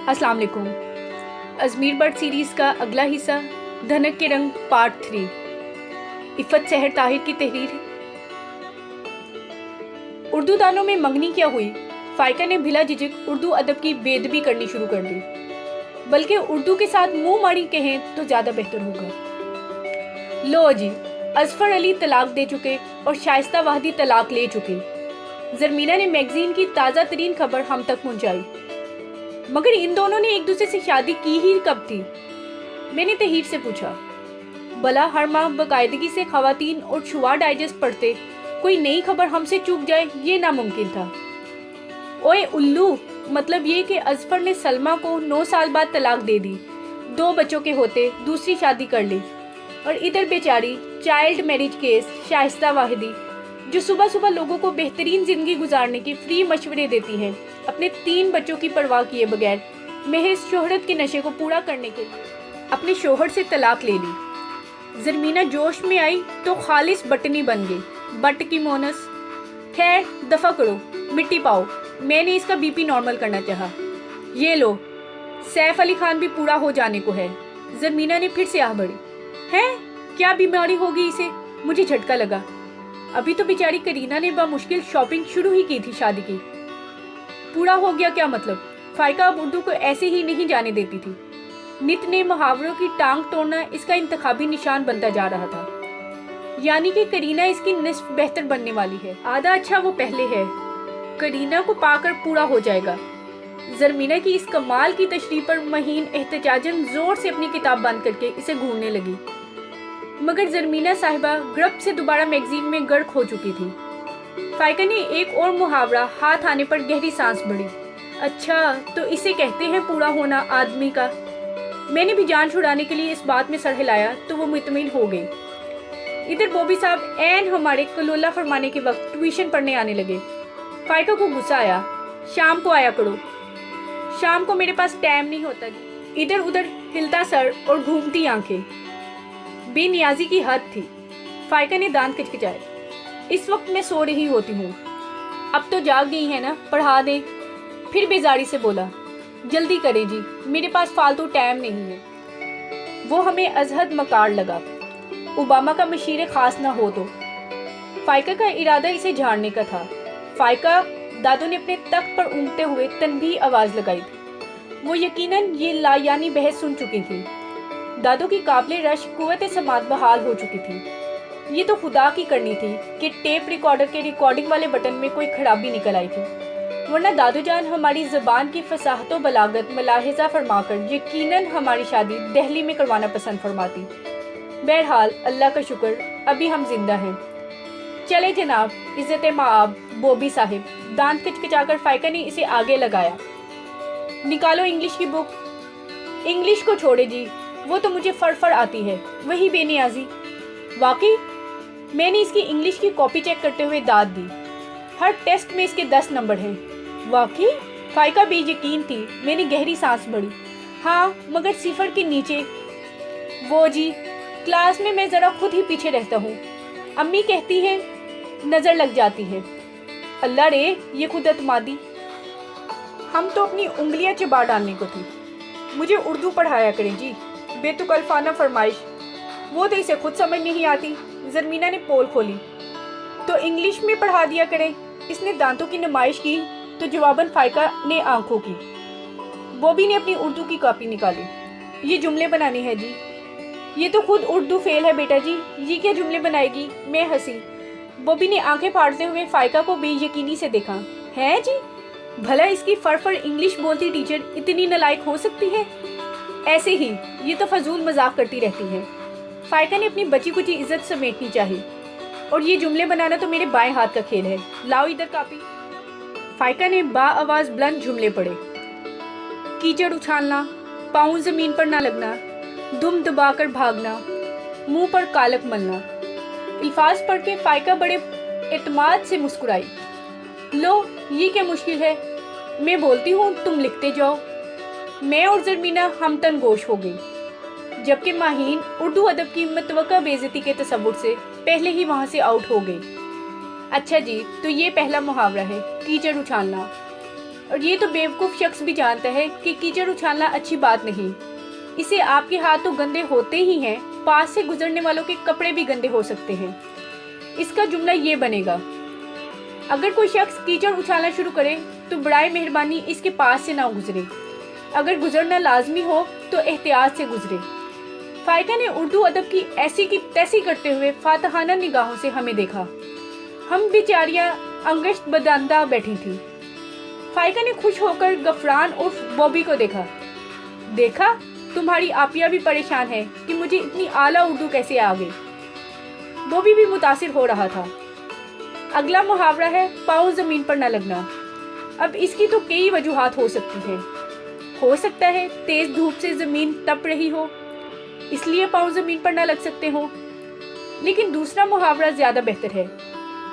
अस्सलाम वालेकुम। Ajmer bird series का अगला हिस्सा धनक के रंग पार्ट 3। इफ़त सहर ताहिर की तहरीर है। उर्दू दानों में मंगनी क्या हुई, फ़ाइका ने बिला झिझक उर्दू अदब की बेदबी करनी शुरू कर दी, बल्कि उर्दू के साथ मुंह मारी कहें तो ज़्यादा बेहतर होगा। लो जी, अजफर अली तलाक दे चुके और शाइस्ता वाहदी तलाक ले चुके। ज़रमीना ने मैगज़ीन की ताज़ा तरीन खबर हम तक पहुँचाई। मगर इन दोनों ने एक दूसरे से शादी की ही कब थी? मैंने तहीर से पूछा। भला हर माह बाकायदगी से खवातीन और शुआ डाइजेस्ट पढ़ते, कोई नई खबर हमसे चूक जाए ये नामुमकिन था। ओए उल्लू, मतलब ये कि अजफर ने सलमा को 9 साल बाद तलाक दे दी, 2 बच्चों के होते दूसरी शादी कर ली, और इधर बेचारी चाइल्ड मैरिज केस शाइस्ता वाहिदी, जो सुबह सुबह लोगों को बेहतरीन जिंदगी गुजारने के फ्री मशवरे देती हैं, अपने 3 बच्चों की परवाह किए बगैर महज शोहरत के नशे को पूरा करने के लिए अपने शोहर से तलाक ले ली। ज़रमीना जोश में आई तो खालिस बटनी बन गई, बट की मोनस। खैर दफ़ा करो, मिट्टी पाओ, मैंने इसका बीपी नॉर्मल करना चाहा। ये लो, सैफ अली खान भी पूरा हो जाने को है। ज़रमीना ने फिर से आह भरी। हैं, क्या बीमारी होगी इसे? मुझे झटका लगा। अभी तो बेचारी करीना ने बामुश्किल शॉपिंग शुरू ही की थी शादी की। पूरा हो गया क्या मतलब? फ़ाइका अब उर्दू को ऐसे ही नहीं जाने देती थी। नित नए मुहावरों की टांग तोड़ना इसका इंतखाबी निशान बनता जा रहा था। यानी कि करीना इसकी निस्फ बेहतर बनने वाली है, आधा अच्छा वो पहले है। करीना को पाकर पूरा हो जाएगा। ज़रमीना की इस कमाल की तशरीह पर महीन एहतजाजन जोर से अपनी किताब बंद करके इसे घूरने लगी। मगर ज़रमीना साहिबा ग्रप से दोबारा मैगजीन में गर्क हो चुकी थी। फ़ाइका ने एक और मुहावरा हाथ आने पर गहरी सांस भरी। अच्छा, तो इसे कहते हैं पूरा होना आदमी का। मैंने भी जान छुड़ाने के लिए इस बात में सर हिलाया तो वो मुतमिन हो गई। इधर बॉबी साहब ऐन हमारे कलोला फरमाने के वक्त ट्यूशन पढ़ने आने लगे। फ़ाइका को गुस्सा आया। शाम को आया करो। शाम को मेरे पास टाइम नहीं होता जी। इधर उधर हिलता सर और घूमती आंखें। बेनियाजी की हद थी। फ़ाइका ने दांत खिचखिचाए। इस वक्त मैं सो रही होती हूँ। अब तो जाग गई है ना, पढ़ा दें। फिर बेजारी से बोला, जल्दी करें जी, मेरे पास फालतू टाइम नहीं है। वो हमें अजहद मकार लगा, ओबामा का मशीर खास ना हो तो। फ़ाइका का इरादा इसे झाड़ने का था। फ़ाइका, दादू ने अपने तख्त पर ऊँघते हुए तनबीह आवाज़ लगाई थी। वो यकीनन ये लायानी बहस सुन चुकी थी। दादू की काबिले रश कुव्वत समात बहाल हो चुकी थी। ये तो खुदा की करनी थी कि टेप रिकॉर्डर के रिकॉर्डिंग वाले बटन में कोई खराबी निकल आई थी, वरना दादू जान हमारी ज़बान की फसाहत व बलागत मलाहिज़ा फरमाकर यकीनन हमारी शादी दिल्ली में करवाना पसंद फरमाती। बहरहाल अल्लाह का शुक्र, अभी हम जिंदा हैं। चले जनाब, इज़्ज़त माआब बॉबी साहिब। दांत किचकिचाकर फ़ाइका ने इसे आगे लगाया। निकालो इंग्लिश की बुक। इंग्लिश को छोड़े जी, वो तो मुझे फड़फड़ आती है, वही बेनियाजी। वाकई? मैंने इसकी इंग्लिश की कॉपी चेक करते हुए दाद दी। हर टेस्ट में इसके 10 नंबर हैं। वाकई? फ़ाइका बेयकीन थी। मैंने गहरी सांस भरी। हाँ, मगर सिफर के नीचे। वो जी, क्लास में मैं ज़रा खुद ही पीछे रहता हूँ। अम्मी कहती हैं नज़र लग जाती है। अल्लाह रे, ये खुद एतमादी। हम तो अपनी उंगलियाँ चबा डालने को थी। मुझे उर्दू पढ़ाया करें जी, बेतुकल्फाना फरमाइश। वो तो इसे खुद समझ नहीं आती। ज़रमीना ने पोल खोली। तो इंग्लिश में पढ़ा दिया करें। इसने दांतों की नुमाइश की तो जवाबन फ़ाइका ने आंखों की। बॉबी ने अपनी उर्दू की कॉपी निकाली। ये जुमले बनाने हैं जी। ये तो खुद उर्दू फेल है बेटा जी, ये क्या जुमले बनाएगी? मैं हंसी। बॉबी ने आंखें फाड़ते हुए फ़ाइका को बेयकीनी से देखा। है जी? भला इसकी फड़फड़ इंग्लिश बोलती टीचर इतनी नालायक हो सकती है? ऐसे ही, ये तो फजूल मजाक करती रहती है। फ़ाइका ने अपनी बची कुची इज्जत समेटनी चाहिए। और ये जुमले बनाना तो मेरे बाएं हाथ का खेल है। लाओ इधर कापी। फ़ाइका ने बाआवाज़ बुलंद जुमले पढ़े। कीचड़ उछालना, पाँव ज़मीन पर ना लगना, दुम दबाकर भागना, मुंह पर कालक मलना। अल्फाज पढ़ के फ़ाइका बड़े एतमाद से मुस्कुराई। लो, ये क्या मुश्किल है? मैं बोलती हूँ, तुम लिखते जाओ। मैं और ज़रमीना हमतन गोश हो गई, जबकि माहीन उर्दू अदब की मतवक्का बेइज्जती के तसव्वुर से पहले ही वहाँ से आउट हो गई। अच्छा जी, तो ये पहला मुहावरा है, कीचड़ उछालना। और ये तो बेवकूफ़ शख्स भी जानता है कि कीचड़ उछालना अच्छी बात नहीं। इसे आपके हाथ तो गंदे होते ही हैं, पास से गुजरने वालों के कपड़े भी गंदे हो सकते हैं। इसका जुमला ये बनेगा, अगर कोई शख्स कीचड़ उछालना शुरू करे तो बड़ाई मेहरबानी इसके पास से ना गुजरे। अगर गुजरना लाजमी हो तो एहतियात से गुजरे। फाइका ने उर्दू अदब की ऐसी की तैसी करते हुए फातहाना निगाहों से हमें देखा। हम बेचारियां अंगश्त बदंदा बैठी थी। फाइका ने खुश होकर गफरान उर्फ बॉबी को देखा तुम्हारी आपिया भी परेशान है कि मुझे इतनी आला उर्दू कैसे आ गई। बॉबी भी मुतासिर हो रहा था। अगला मुहावरा है पाँव जमीन पर न लगना। अब इसकी तो कई वजूहात हो सकती हैं। हो सकता है तेज धूप से जमीन तप रही हो, इसलिए पाँव जमीन पर न लग सकते हो। लेकिन दूसरा मुहावरा ज्यादा बेहतर है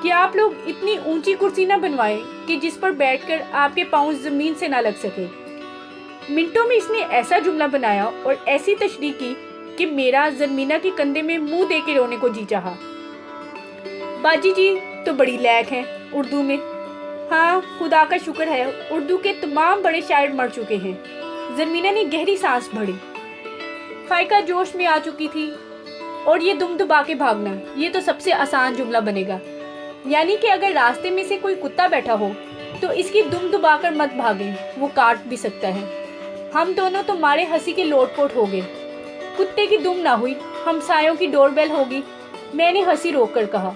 कि आप लोग इतनी ऊंची कुर्सी न बनवाएं कि जिस पर बैठकर आपके पाँव जमीन से ना लग सके। मिनटों में इसने ऐसा जुमला बनाया और ऐसी तशरीह की कि मेरा जरमीना के कंधे में मुंह दे के रोने को जी चाहा। बाजी जी तो बड़ी लैक हैं उर्दू में। हाँ, खुदा का शुक्र है उर्दू के तमाम बड़े शायर मर चुके हैं। जरमीना ने गहरी सांस भरी। फाइका जोश में आ चुकी थी। और ये दुम दबा के भागना, ये तो सबसे आसान जुमला बनेगा। यानी कि अगर रास्ते में से कोई कुत्ता बैठा हो तो इसकी दुम दबा कर मत भागें, वो काट भी सकता है। हम दोनों तो मारे हंसी के लोटपोट हो गए। कुत्ते की दुम ना हुई, हमसायों की डोरबेल होगी। मैंने हंसी रोक कर कहा,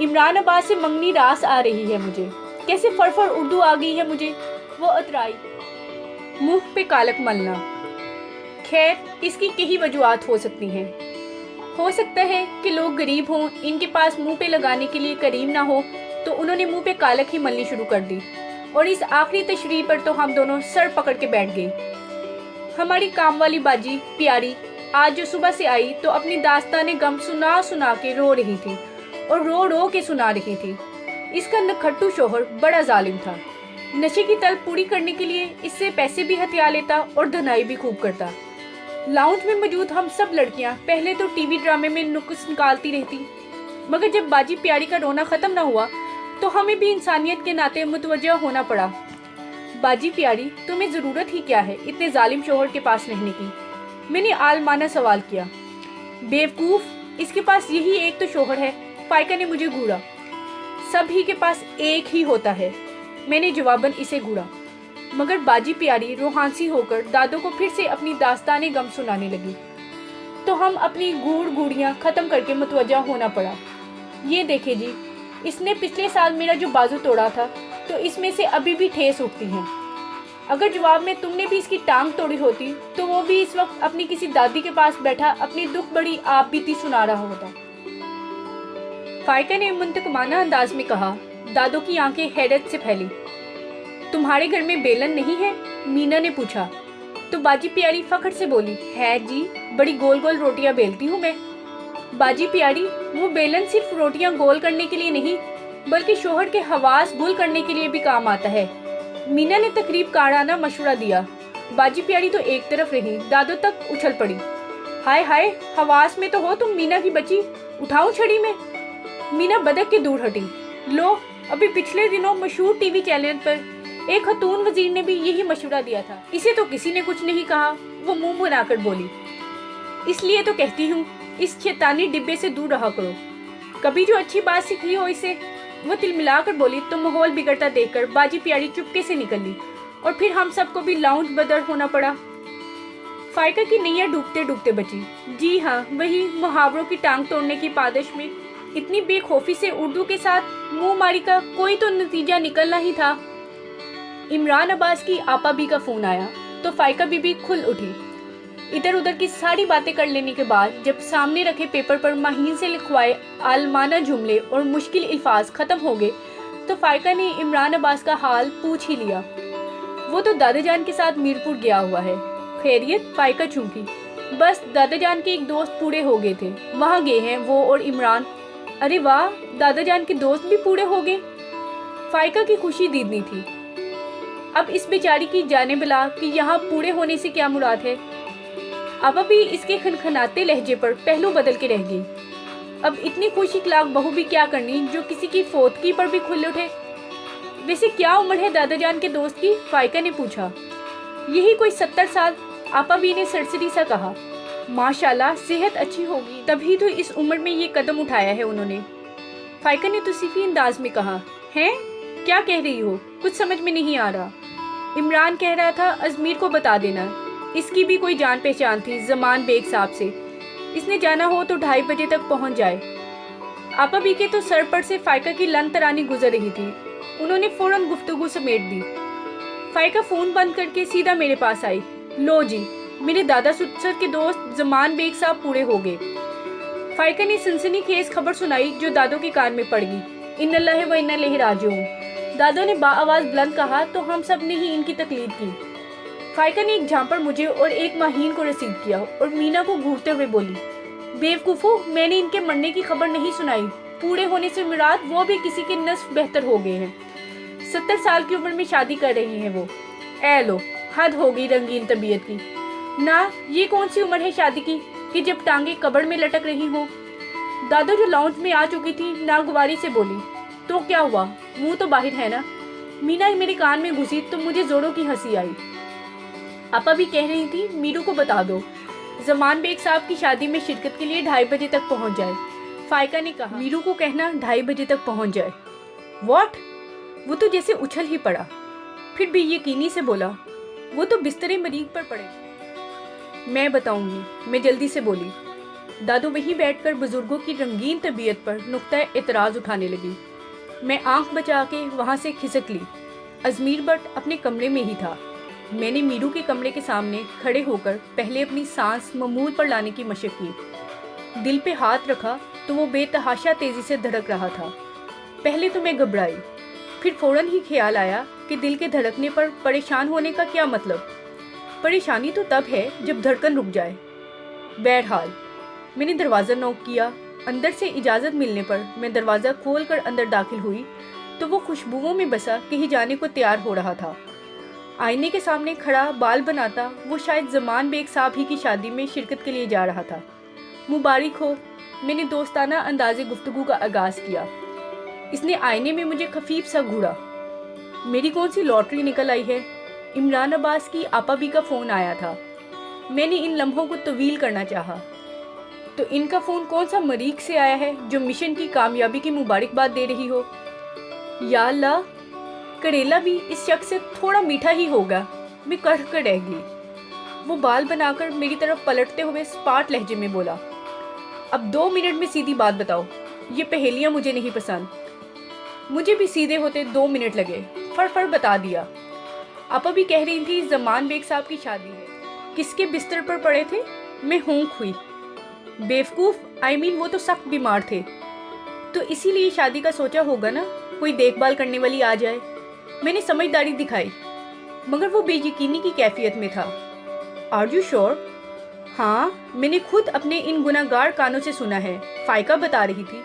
इमरान अब्बास से मंगनी रास आ रही है मुझे, कैसे फड़फड़ उर्दू आ गई है मुझे। वो अतराई, मुंह पे कालक मलना। खैर, इसकी कई वजूहात हो सकती हैं। हो सकता है कि लोग गरीब हों, इनके पास मुंह पे लगाने के लिए करीम ना हो, तो उन्होंने मुंह पे कालक ही मलनी शुरू कर दी। और इस आखिरी तशरीह पर तो हम दोनों सर पकड़ के बैठ गए। हमारी काम वाली बाजी प्यारी आज जो सुबह से आई तो अपनी दास्ताने गम सुना सुना के रो रही थी और रो रो के सुना रही थी। इसका नखट्टू शोहर बड़ा जालिम था। नशे की तलब पूरी करने के लिए इससे पैसे भी हथिया लेता और धनाई भी खूब करता। लाउंज में मौजूद हम सब लड़कियां पहले तो टीवी ड्रामे में नुक्स निकालती रहती, मगर जब बाजी प्यारी का रोना खत्म ना हुआ तो हमें भी इंसानियत के नाते मुतवज्जह होना पड़ा। बाजी प्यारी, तुम्हें ज़रूरत ही क्या है इतने जालिम शोहर के पास रहने की? मैंने आलमाना सवाल किया। बेवकूफ़, इसके पास यही एक तो शोहर है। फाइका ने मुझे घूरा। सभी के पास एक ही होता है, मैंने जवाबन इसे घूरा। मगर बाजी प्यारी रूहानसी होकर दादो को फिर से अपनी दास्ताने गम सुनाने लगी, तो हम अपनी गूढ़ गूढ़ियाँ ख़त्म करके मुतवज्जा होना पड़ा। ये देखे जी, इसने पिछले साल मेरा जो बाजू तोड़ा था तो इसमें से अभी भी ठेस उठती हैं। अगर जवाब में तुमने भी इसकी टांग तोड़ी होती तो वो भी इस वक्त अपनी किसी दादी के पास बैठा अपनी दुख बड़ी आप बीती सुना रहा होता। फाइका ने मुंतकमाना अंदाज में कहा। दादो की आंखें हैरत से फैली। तुम्हारे घर में बेलन नहीं है? मीना ने पूछा। तो बाजी प्यारी फखर से बोली, है जी, बड़ी गोल गोल रोटियां बेलती हूँ मैं। बाजी प्यारी, वो बेलन सिर्फ रोटियां गोल करने के लिए नहीं बल्कि शोहर के हवास गुल करने के लिए भी काम आता है। मीना ने तकरीब काराना मशवरा दिया। बाजी प्यारी तो एक तरफ रही, दादो तक उछल पड़ी। हाय हाय, हवास में तो हो तुम मीना की बच्ची, उठाऊं छड़ी में? मीना बदक के दूर हटी। लो, अभी पिछले दिनों मशहूर टीवी चैनल पर एक खतून वजीर ने भी यही मशवरा दिया था। इसे तो किसी ने कुछ नहीं कहा, वो मुंह बनाकर बोली। इसलिए तो कहती हूँ इस शैतानी डिब्बे से दूर रहा करो। कभी जो अच्छी बात सीखी हो इसे। वो तिलमिलाकर बोली तो माहौल बिगड़ता देखकर बाजी प्यारी चुपके से निकल ली और फिर हम सबको भी लाउंज बदर होना पड़ा। फाइका की नैया डूबते डूबते बची। जी हाँ, वही मुहावरों की टांग तोड़ने की पादिश में इतनी बेखौफी से उर्दू के साथ मुंह मारी का कोई तो नतीजा निकलना ही था। इमरान अब्बास की आपा भी का फोन आया तो फाइका बीबी खुल उठी। इधर उधर की सारी बातें कर लेने के बाद जब सामने रखे पेपर पर माहीन से लिखवाए आलमाना जुमले और मुश्किल अल्फाज खत्म हो गए तो फाइका ने इमरान अब्बास का हाल पूछ ही लिया। वो तो दादा जान के साथ मीरपुर गया हुआ है। खैरियत? फाइका चूंकि बस दादा जान के एक दोस्त पूरे हो गए थे, वहाँ गए हैं वो और इमरान। अरे वाह, दादा जान के दोस्त भी पूरे हो गए। फाइका की खुशी दीदनी थी। अब इस बेचारी की जाने बिला कि यहाँ पूरे होने से क्या मुराद है। अब अभी इसके खनखनाते लहजे पर पहलू बदल के रह गई। अब इतनी खुश इखलाक बहू भी क्या करनी जो किसी की फोतकी पर भी खुल उठे। वैसे क्या उम्र है दादा जान के दोस्त की? फाइका ने पूछा। यही कोई 70 साल, आपा भी ने सरसरी सा कहा। माशाल्लाह सेहत अच्छी होगी, तभी तो इस उम्र में ये कदम उठाया है उन्होंने। फाइका ने तौसीफी अंदाज में कहा। हैं? क्या कह रही हो? कुछ समझ में नहीं आ रहा। इमरान कह रहा था अजमीर को बता देना, इसकी भी कोई जान पहचान थी जमान बेग साहब से, इसने जाना हो तो 2:30 बजे तक पहुंच जाए। आपा भी के तो सर पर से फाइका की लन तरानी गुजर रही थी। उन्होंने फौरन गुफ्तगू समेट दी। फाइका फ़ोन बंद करके सीधा मेरे पास आई। लो जी, मेरे दादा सुसर के दोस्त जमान बेग साहब पूरे हो गए। फाइका ने सनसनीखेज खबर सुनाई जो दादो के कान में पड़ गई। इन्नल्लाहि व इन्ना इलैहि राजिऊन। दादो ने बाआवाज़ बुलंद कहा तो हम सब ने ही इनकी तकलीद की। फाइका ने एक झांपड़ मुझे और एक माहीन को रसीद किया और मीना को घूरते हुए बोली, बेवकूफ़ो, मैंने इनके मरने की खबर नहीं सुनाई। पूरे होने से मुराद वो भी किसी के नस्फ बेहतर हो गए हैं। 70 साल की उम्र में शादी कर रही हैं वो। ए लो, हद हो गई रंगीन तबीयत की। ना, ये कौन सी उम्र है शादी की कि जब टांगे कब्र में लटक रही हो। दादो जो लाउंज में आ चुकी थी नागवारी से बोली, तो क्या हुआ, मुंह तो बाहर है ना। मीना मेरे कान में घुसी तो मुझे जोरों की हंसी आई। आपा भी कह रही थी मीरू को बता दो जमान बेग साहब की शादी में शिरकत के लिए 2:30 बजे तक पहुंच जाए। फाइका ने कहा, मीरू को कहना 2:30 बजे तक पहुंच जाए। व्हाट? वो तो जैसे उछल ही पड़ा, फिर भी यकीनी से बोला, वो तो बिस्तरे मरीज पर पड़े। मैं बताऊंगी, मैं जल्दी से बोली। दादू वहीं बैठकर बुजुर्गों की रंगीन तबीयत पर नुक्ता एतराज़ उठाने लगी। मैं आंख बचा के वहाँ से खिसक ली। अजमीर भट्ट अपने कमरे में ही था। मैंने मीरू के कमरे के सामने खड़े होकर पहले अपनी सांस मामूल पर लाने की मशक की। दिल पे हाथ रखा तो वो बेतहाशा तेज़ी से धड़क रहा था। पहले तो मैं घबराई, फिर फौरन ही ख्याल आया कि दिल के धड़कने पर परेशान होने का क्या मतलब। परेशानी तो तब है जब धड़कन रुक जाए। बहरहाल मैंने दरवाज़ा नॉक किया। अंदर से इजाज़त मिलने पर मैं दरवाज़ा खोल कर अंदर दाखिल हुई तो वो खुशबुओं में बसा कहीं जाने को तैयार हो रहा था। आईने के सामने खड़ा बाल बनाता वो शायद जमान बेग साहब ही की शादी में शिरकत के लिए जा रहा था। मुबारक हो, मैंने दोस्ताना अंदाज़े गुफ्तगू का आगाज़ किया। इसने आईने में मुझे खफीफ सा घूरा। मेरी कौन सी लॉटरी निकल आई है। इमरान अब्बास की आपा भी का फ़ोन आया था। मैंने इन लम्हों को तवील करना चाहा तो इनका फ़ोन कौन सा मरीख से आया है जो मिशन की कामयाबी की मुबारकबाद दे रही हो। या अल्लाह, करेला भी इस शख्स से थोड़ा मीठा ही होगा। मैं कड़ कर रह गई। वो बाल बनाकर मेरी तरफ पलटते हुए स्पाट लहजे में बोला, अब 2 मिनट में सीधी बात बताओ, ये पहेलियाँ मुझे नहीं पसंद। मुझे भी सीधे होते 2 मिनट लगे। फड़ बता दिया। आपा भी कह रही थी जमान बेग साहब की शादी है। किसके बिस्तर पर पड़े थे? मैं होंक हुई। बेवकूफ़, वो तो सख्त बीमार थे, तो इसीलिए शादी का सोचा होगा ना, कोई देखभाल करने वाली आ जाए। मैंने समझदारी दिखाई, मगर वो बेयकीनी की कैफियत में था। Are you sure? हाँ, मैंने खुद अपने इन गुनाहगार कानों से सुना है, फाइका बता रही थी।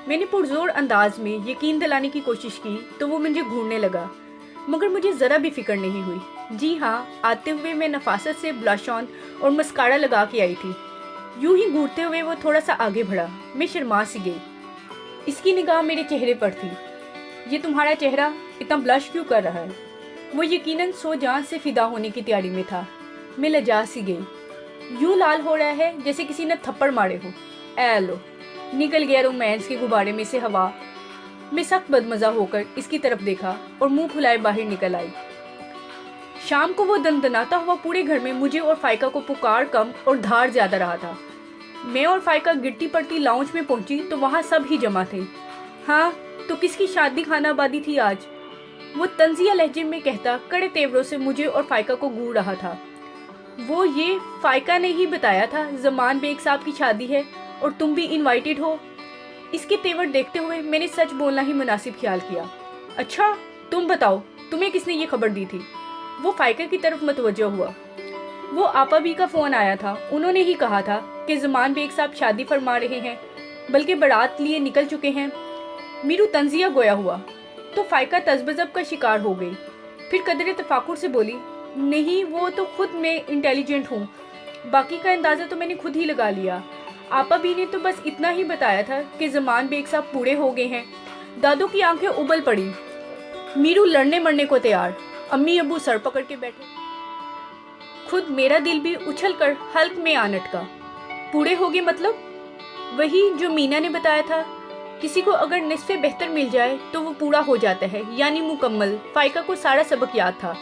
मैंने पुरजोर अंदाज में यकीन दिलाने की कोशिश की तो वो मुझे घूरने लगा, मगर मुझे ज़रा भी फिक्र नहीं हुई। जी हाँ, आते हुए मैं नफासत से ब्लश ऑन और मस्कारा लगा के आई थी। यूं ही घूरते हुए वो थोड़ा सा आगे बढ़ा। मैं शर्मा सी गई। इसकी निगाह मेरे चेहरे पर थी। ये तुम्हारा चेहरा इतना ब्लश क्यों कर रहा है? वो यकीनन 100 जान से फिदा होने की तैयारी में था। मैं लजा सी गई। यूं लाल हो रहा है जैसे किसी ने थप्पड़ मारे हो। ए लो, निकल गया रोमांस के गुब्बारे में से हवा। मैं सख्त बदमज़ा होकर इसकी तरफ देखा और मुंह फुलाए बाहर निकल आई। शाम को वो दंदनाता हुआ पूरे घर में मुझे और फाइका को पुकार कम और धार ज़्यादा रहा था। मैं और फाइका गिरती पड़ती लाउंज में पहुंची तो वहाँ सब ही जमा थे। हाँ, तो किसकी शादी खानाबादी थी आज? वो तंजिया लहजे में कहता कड़े तेवरों से मुझे और फाइका को घूर रहा था। वो ये फाइका ने ही बताया था जमान बेग साहब की शादी है और तुम भी इनवाइटेड हो। इसके तेवर देखते हुए मैंने सच बोलना ही मुनासिब ख्याल किया। अच्छा, तुम बताओ, तुम्हें किसने ये खबर दी थी? वो फाइका की तरफ मतवज्जो हुआ। वो आपा भी का फ़ोन आया था। उन्होंने ही कहा था कि जमान बेग साहब शादी फरमा रहे हैं, बल्कि बारात लिए निकल चुके हैं। मीरू तंजिया गोया हुआ तो फाइका तज़बज़ब का शिकार हो गई। फिर कदरे तफाकुर से बोली, नहीं, वो तो खुद मैं इंटेलिजेंट हूँ, बाकी का अंदाज़ा तो मैंने खुद ही लगा लिया। आपा भी ने तो बस इतना ही बताया था कि जमान बेग साहब पूरे हो गए हैं। दादू की आंखें उबल पड़ी। मीरू लड़ने मरने को तैयार, अम्मी अब्बू सर पकड़ के बैठे। खुद मेरा दिल भी उछल कर हल्क में आ अटका। पूरे हो गए मतलब? वही जो मीना ने बताया था, किसी को अगर निस्फ़े बेहतर मिल जाए तो वो पूरा हो जाता है, यानी मुकम्मल। फाइका को सारा सबक याद था।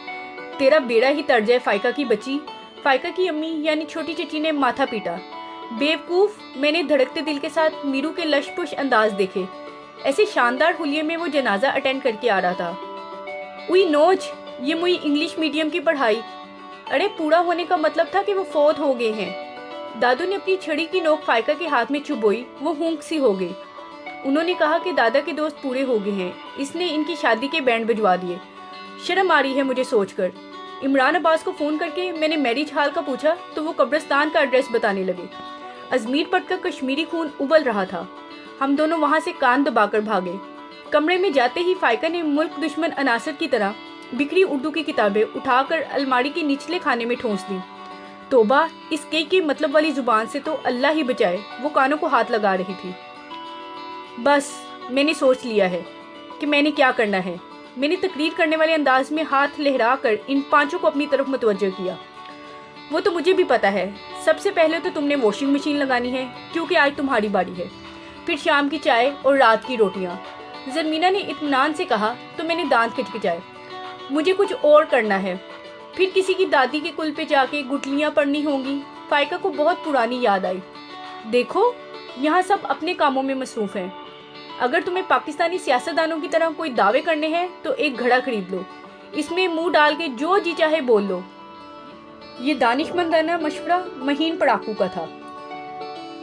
तेरा बेड़ा ही तर जाए फाइका की बच्ची। फाइका की अम्मी यानी छोटी चची ने माथा पीटा। बेवकूफ़, मैंने धड़कते दिल के साथ मीरू के लशपुश अंदाज देखे। ऐसे शानदार हुलिये में वो जनाजा अटेंड करके आ रहा था। उई नोच, ये मुई इंग्लिश मीडियम की पढ़ाई। अरे पूरा होने का मतलब था कि वो फौत हो गए हैं। दादू ने अपनी छड़ी की नोक फाइका के हाथ में चुभोई। वो हूंक सी हो गई। उन्होंने कहा कि दादा के दोस्त पूरे हो गए हैं, इसने इनकी शादी के बैंड बजवा दिए। शर्म आ रही है मुझे सोचकर। इमरान अब्बास को फ़ोन करके मैंने मैरिज हाल का पूछा तो वो कब्रिस्तान का एड्रेस बताने लगे। अजमीर पट का कश्मीरी खून उबल रहा था। हम दोनों वहाँ से कान दबाकर भागे। कमरे में जाते ही फाइका ने मुल्क दुश्मन अनासर की तरह बिखरी उर्दू की किताबें उठाकर अलमारी के निचले खाने में ठूंस दी। तोबा, इस के मतलब वाली जुबान से तो अल्लाह ही बचाए। वो कानों को हाथ लगा रही थी। बस, मैंने सोच लिया है कि मैंने क्या करना है। मैंने तकरीर करने वाले अंदाज में हाथ लहरा कर इन पांचों को अपनी तरफ मुतवज्जह किया। वो तो मुझे भी पता है। सबसे पहले तो तुमने वॉशिंग मशीन लगानी है, क्योंकि आज तुम्हारी बारी है। फिर शाम की चाय और रात की रोटियां। ज़रमीना ने इत्मीनान से कहा तो मैंने दांत खिचखिचाए। मुझे कुछ और करना है। फिर किसी की दादी के कुल पे जाके गुठलियाँ पढ़नी होंगी। फाइका को बहुत पुरानी याद आई। देखो, यहाँ सब अपने कामों में मसरूफ़ हैं। अगर तुम्हें पाकिस्तानी सियासतदानों की तरह कोई दावे करने हैं तो एक घड़ा खरीद लो, इसमें मुंह डाल के जो जी चाहे बोल लो। ये दानिशमंदाना मशवरा महीन पड़ाकू का था,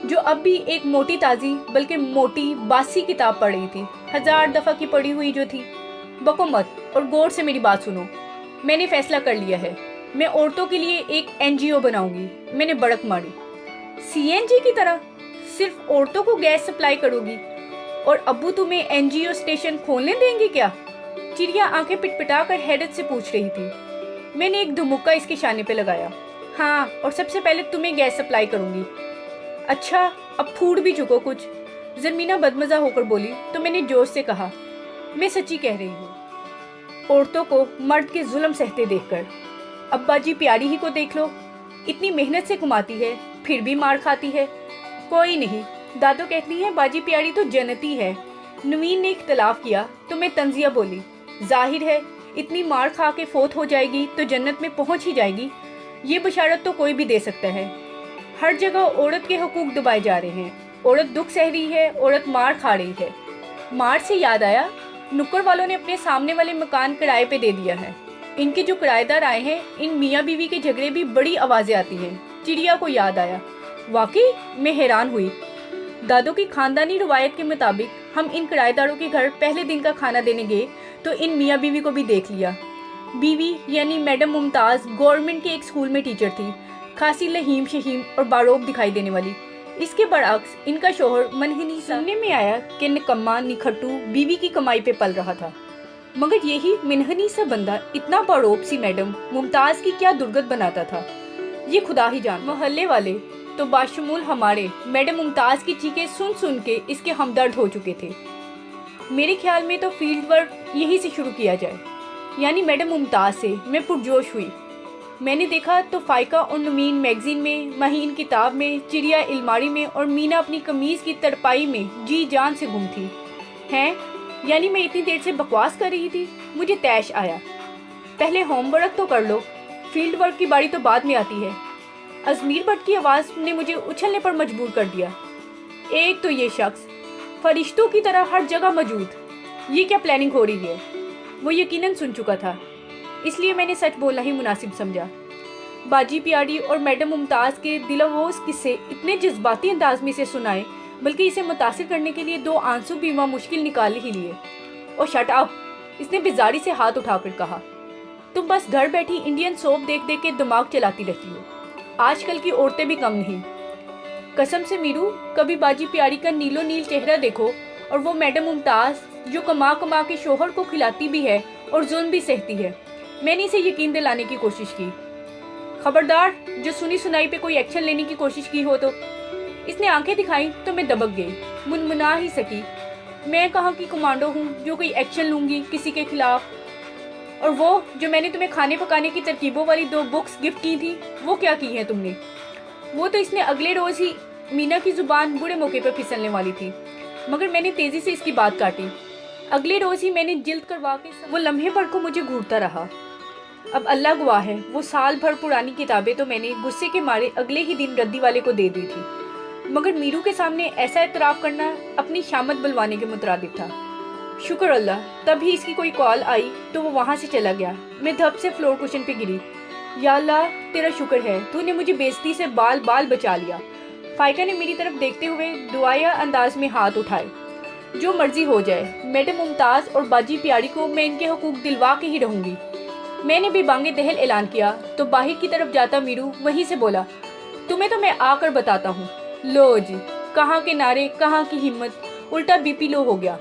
जो अब भी एक मोटी ताज़ी बल्कि मोटी बासी किताब पढ़ रही थी। 1000 दफ़ा की पढ़ी हुई जो थी। बको मत और गौर से मेरी बात सुनो। मैंने फैसला कर लिया है, मैं औरतों के लिए एक NGO बनाऊंगी। मैंने बड़क मारी। CNG की तरह सिर्फ औरतों को गैस सप्लाई करोगी? और अब्बू तुम्हें NGO स्टेशन खोलने देंगे क्या? चिड़िया आंखें पिटपिटा कर हैरत से पूछ रही थी। मैंने एक धुमुक्का इसके शाने पे लगाया। हाँ, और सबसे पहले तुम्हें गैस सप्लाई करूंगी। अच्छा, अब फूट भी चुको कुछ। ज़रमीना बदमज़ा होकर बोली तो मैंने जोश से कहा, मैं सच्ची कह रही हूँ। औरतों को मर्द के जुल्म सहते देखकर अब्बा जी प्यारी ही को देख लो। इतनी मेहनत से कमाती है, फिर भी मार खाती है। कोई नहीं, दादो कहती है बाजी प्यारी तो जन्नती है। नवीन ने इख्तलाफ किया तो मैं तंजिया बोली, जाहिर है इतनी मार खा के फोत हो जाएगी तो जन्नत में पहुंच ही जाएगी। ये बशारत तो कोई भी दे सकता है। हर जगह औरत के हुकूक दबाए जा रहे हैं। औरत दुख सह रही है, औरत मार खा रही है। मार से याद आया, नुक्कड़ वालों ने अपने सामने वाले मकान किराए पे दे दिया है। इनके जो किराएदार आए हैं, इन मियाँ बीवी के झगड़े भी बड़ी आवाज़ें आती हैं। चिड़िया को याद आया। वाकई मैं हैरान हुई। दादों की खानदानी रवायत के मुताबिक हम इन किराएदारों के घर पहले दिन का खाना देने गए तो इन मियाँ बीवी को भी देख लिया। बीवी यानी मैडम मुमताज़ गवर्नमेंट के एक स्कूल में टीचर थी, खासी लहीम शहीम और बारोब दिखाई देने वाली। इसके बरअक्स इनका शोहर मनहनी सुनने में आया कि निकम्मा निखट्टू बीवी की कमाई पे पल रहा था। मगर यही मिनहनी सा बंदा इतना बारोब सी मैडम मुमताज़ की क्या दुर्गत बनाता था, ये खुदा ही जान। मोहल्ले वाले तो बाशमूल हमारे मैडम मुमताज़ की चीखें सुन सुन के इसके हमदर्द हो चुके थे। मेरे ख्याल में तो फील्ड वर्क यहीं से शुरू किया जाए, यानी मैडम मुमताज़ से। मैं पुरजोश हुई। मैंने देखा तो फाइका और नवीन मैगजीन में, महीन किताब में, चिड़िया अलमारी में और मीना अपनी कमीज़ की तरपाई में जी जान से गुम थी। हैं, यानी मैं इतनी देर से बकवास कर रही थी। मुझे तैश आया। पहले होमवर्क तो कर लो, फील्ड वर्क की बारी तो बाद में आती है। अजमीर भट्ट की आवाज़ ने मुझे उछलने पर मजबूर कर दिया। एक तो ये शख्स फरिश्तों की तरह हर जगह मौजूद, ये क्या प्लानिंग हो रही है? वो यकीनन सुन चुका था, इसलिए मैंने सच बोलना ही मुनासिब समझा। बाजी प्यारी और मैडम मुमताज़ के दिलवोज़ किस्से इतने जज्बाती अंदाज में इसे सुनाए, बल्कि इसे मुतासिर करने के लिए 2 आंसू बीमा मुश्किल निकाल ही लिए। और शट अप, इसने बेजारी से हाथ उठाकर कहा। तुम बस घर बैठी इंडियन सोप देख देख के दिमाग चलाती रहती हो। आजकल की औरतें भी कम नहीं। कसम से मीरू, कभी बाजी प्यारी का नीलो नील चेहरा देखो और वो मैडम मुमताज़ जो कमा कमा के शोहर को खिलाती भी है और जुल्म भी सहती है। मैंने इसे यकीन दिलाने की कोशिश की। खबरदार, जो सुनी सुनाई पे कोई एक्शन लेने की कोशिश की हो तो। इसने आंखें दिखाई तो मैं दबक गई, मुनमुना ही सकी। मैं कहाँ की कमांडो हूँ जो कोई एक्शन लूँगी किसी के खिलाफ। और वो जो मैंने तुम्हें खाने पकाने की तरकीबों वाली 2 बुक्स गिफ्ट की थी, वो क्या की हैं तुमने? वो तो इसने अगले रोज़ ही मीना की ज़ुबान बुरे मौके पर फिसलने वाली थी, मगर मैंने तेज़ी से इसकी बात काटी। अगले रोज़ ही मैंने जिल्द करवा के वो लम्हे भर को मुझे घूरता रहा। अब अल्लाह गवाह है, वो साल भर पुरानी किताबें तो मैंने गुस्से के मारे अगले ही दिन रद्दी वाले को दे दी थी, मगर मीरू के सामने ऐसा एतराफ़ करना अपनी शामत बुलवाने के मुतरादिफ था। शुक्र अल्लाह, तभी इसकी कोई कॉल आई तो वो वहाँ से चला गया। मैं धप से फ्लोर कुशन पे गिरी। या अल्लाह, तेरा शुक्र है, तूने मुझे बेइज्जती से बाल बाल बचा लिया। फाइका ने मेरी तरफ देखते हुए दुआया अंदाज में हाथ उठाए। जो मर्जी हो जाए, मैडम मुमताज़ और बाजी प्यारी को मैं इनके हुकूक दिलवा के ही रहूँगी। मैंने भी बांगे दहल ऐलान किया तो बाहर की तरफ जाता मीरू वहीं से बोला, तुम्हें तो मैं आकर बताता हूँ। लो जी, कहाँ के नारे, कहाँ की हिम्मत, उल्टा बीपी लो हो गया।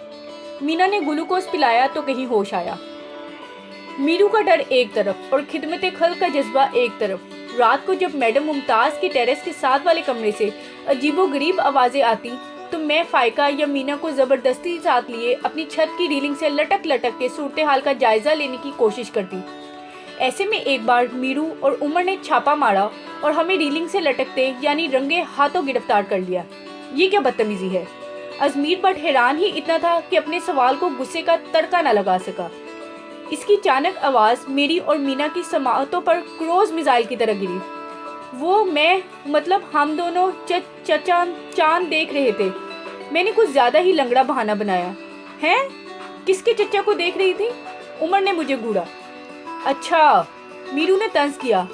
मीना ने ग्लूकोज पिलाया तो कहीं होश आया। मीरू का डर एक तरफ और खिदमत खल का जज्बा एक तरफ। रात को जब मैडम मुमताज़ के टेरेस के साथ वाले कमरे से अजीबोगरीब आवाज़ें आती तो मैं फाइका या मीना को ज़बरदस्ती साथ लिए अपनी छत की रीलिंग से लटक लटक के सूरत हाल का जायज़ा लेने की कोशिश करती। ऐसे में एक बार मीरू और उमर ने छापा मारा और हमें रीलिंग से लटकते यानी रंगे हाथों गिरफ्तार कर लिया। ये क्या बदतमीजी है। अजमीर बट हैरान ही इतना था कि अपने सवाल को गुस्से का तड़का न लगा सका। इसकी अचानक आवाज़ मेरी और मीना की समाअतों पर क्रूज मिसाइल की तरह गिरी। वो मैं मतलब हम दोनों चांद देख रहे थे। मैंने कुछ ज़्यादा ही लंगड़ा बहाना बनाया। हैं? किसके चचा को देख रही थी? उमर ने मुझे घूरा। अच्छा, मीरू ने तंज किया।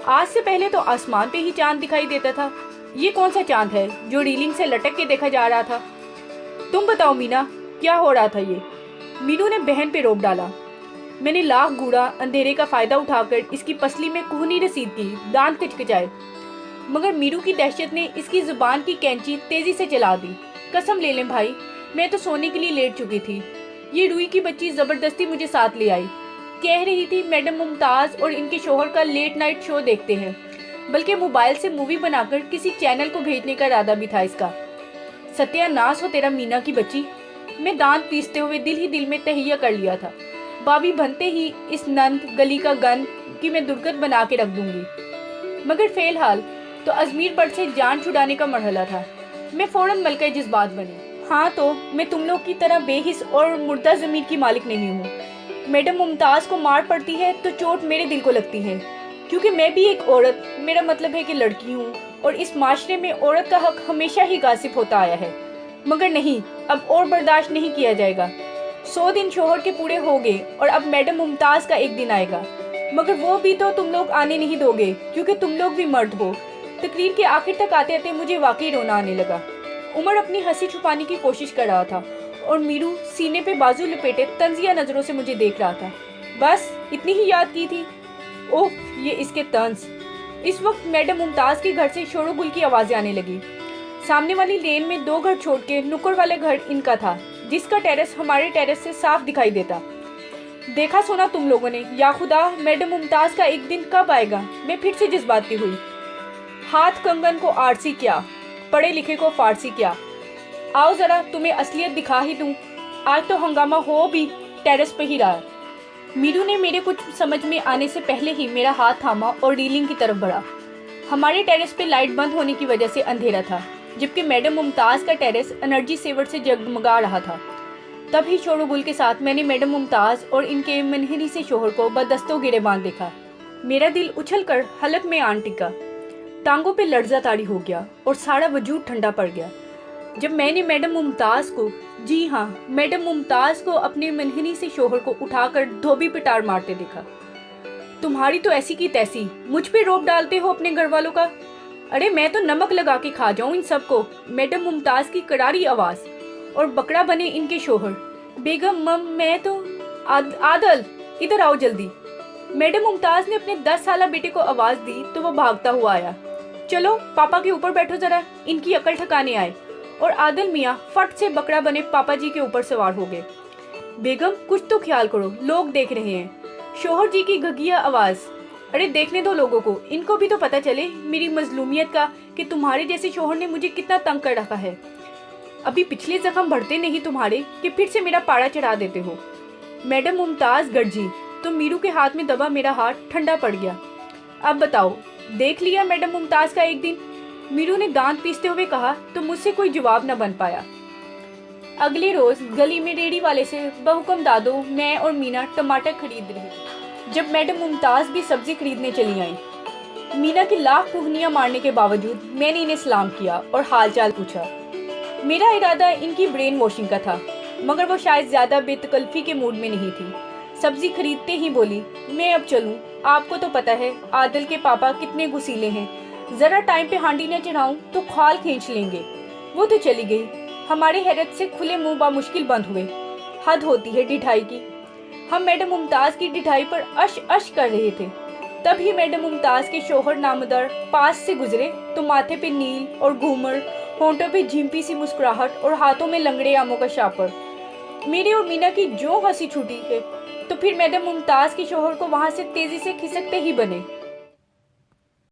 आज से पहले तो आसमान पे ही चांद दिखाई देता था। ये कौन सा चांद है जो रीलिंग से लटक के देखा जा रहा था? तुम बताओ मीना, क्या हो रहा था ये? मीनू ने बहन पे रोब डाला। मैंने लाख घूरा, अंधेरे का फ़ायदा उठाकर इसकी पसली में कोहनी रसीद की, दांत कचकचाए, मगर मीरू की दहशत ने इसकी ज़ुबान की कैंची तेज़ी से चला दी। कसम ले लें भाई, मैं तो सोने के लिए लेट चुकी थी। ये रूई की बच्ची ज़बरदस्ती मुझे साथ ले आई। कह रही थी मैडम मुमताज़ और इनके शोहर का लेट नाइट शो देखते हैं, बल्कि मोबाइल से मूवी बनाकर किसी चैनल को भेजने का इरादा भी था इसका। सत्यानाश हो तेरा मीना की बच्ची। मैं दांत पीसते हुए दिल ही दिल में तहैया कर लिया था, बाबी बनते ही इस नंद गली का गन की मैं दुर्गत बना के रख दूंगी। मगर फिलहाल तो अजमीर पट से जान छुड़ाने का मरहला था। मैं फौरन मलका जज्बात बनी। हाँ, तो मैं तुम लोग की तरह बेहिस और मुर्दा ज़मीर की मालिक नहीं हूँ। मैडम मुमताज़ को मार पड़ती है तो चोट मेरे दिल को लगती है, क्योंकि मैं भी एक औरत, मेरा मतलब है कि लड़की हूँ, और इस माशरे में औरत का हक हमेशा ही गासिब होता आया है। मगर नहीं, अब और बर्दाश्त नहीं किया जाएगा। 100 दिन शोहर के पूरे हो गए और अब मैडम मुमताज़ का एक दिन आएगा, मगर वो भी तो तुम लोग आने नहीं दोगे, क्योंकि तुम लोग भी मर्द हो। तकरीर के आखिर तक आते आते मुझे वाकई रोना आने लगा। उमर अपनी हंसी छुपाने की कोशिश कर रहा था और मीरू सीने पे बाजू लपेटे तंजिया नज़रों से मुझे देख रहा था। बस इतनी ही याद की थी। ओह, ये इसके तंज। इस वक्त मैडम मुमताज़ के घर से शोरो गुल की आवाज़ें आने लगी। सामने वाली लेन में 2 घर छोड़ के नुक्कड़ वाला घर इनका था, जिसका टेरेस हमारे टेरेस से साफ दिखाई देता। देखा सुना तुम लोगों ने, या खुदा, मैडम मुमताज़ का एक दिन कब आएगा? मैं फिर से जज्बाती हुई। हाथ कंगन को आरसी क्या, पढ़े लिखे को फारसी क्या। आओ ज़रा तुम्हें असलियत दिखा ही दूँ। आज तो हंगामा हो भी टेरेस पे ही रहा। मीरू ने मेरे कुछ समझ में आने से पहले ही मेरा हाथ थामा और रीलिंग की तरफ बढ़ा। हमारे टेरेस पे लाइट बंद होने की वजह से अंधेरा था, जबकि मैडम मुमताज़ का टेरेस एनर्जी सेवर से जगमगा रहा था। तभी शोरो गुल के साथ मैंने मैडम मुमताज़ और इनके मनहरी से शोहर को बदस्तों गिरेबान देखा। मेरा दिल उछल कर हलक में आन टिका, टांगों पे लर्जा ताड़ी हो गया और सारा वजूद ठंडा पड़ गया जब मैंने मैडम मुमताज़ को, जी हाँ, मैडम मुमताज़ को अपने मनहरी से शोहर को उठाकर धोबी पिटार मारते देखा। तुम्हारी तो ऐसी की तैसी, मुझ पे रोब डालते हो अपने घर वालों का। अरे मैं तो नमक लगा के खा जाऊं इन सबको। मैडम मुमताज़ की करारी आवाज़ और बकरा बने इनके शोहर। बेगम मम, मैं तो आदल, इधर आओ जल्दी। मैडम मुमताज़ ने अपने 10 साला बेटे को आवाज़ दी तो वो भागता हुआ आया। चलो पापा के ऊपर बैठो ज़रा, इनकी अकल ठिकाने आए। और आदल मियाँ फट से बकरा बने पापा जी के ऊपर सवार हो गए। बेगम कुछ तो ख्याल करो, लोग देख रहे हैं। शोहर जी की घगिया आवाज़। अरे देखने दो लोगों को, इनको भी तो पता चले मेरी मजलूमियत का, कि तुम्हारे जैसे शोहर ने मुझे कितना तंग कर रखा है। अभी पिछले जख्म बढ़ते नहीं तुम्हारे कि फिर से मेरा पारा चढ़ा देते हो। मैडम मुमताज़ गर्जी, तो मीरू के हाथ में दबा मेरा हाथ ठंडा पड़ गया। अब बताओ, देख लिया मैडम मुमताज का एक दिन? मीरू ने दांत पीसते हुए कहा तो मुझसे कोई जवाब न बन पाया। अगले रोज गली में रेडी वाले से बहुकम दादो, मैं और मीना टमाटर खरीद रहे। जब मैडम मुमताज भी सब्जी खरीदने चली आई, मीना की लाख पुहनियां मारने के बावजूद मैंने इन्हें सलाम किया और हालचाल पूछा। मेरा इरादा इनकी ब्रेन वॉशिंग का था, मगर वो शायद ज्यादा बेतकल्फी के मूड में नहीं थी। सब्जी खरीदते ही बोली, मैं अब चलूं, आपको तो पता है आदिल के पापा कितने गुस्सीले हैं, जरा टाइम पे हांडी न चढ़ाऊं तो खाल खींच लेंगे। वो तो चली गई। हमारे हैरत से खुले मुंह बामुश्किल बंद हुए। हद होती है ढिठाई की। हम मैडम मुमताज की ढिठाई पर अश अश कर रहे थे। तभी मैडम मुमताज के शोहर नामदार पास से गुजरे तो माथे पे नील और घूमर, होंठों पे झिम्पी सी मुस्कुराहट और हाथों में लंगड़े आमों का शापर। मेरी और मीना की जो हंसी छूटी है तो फिर मैडम मुमताज के शोहर को वहां से तेजी से खिसकते ही बने।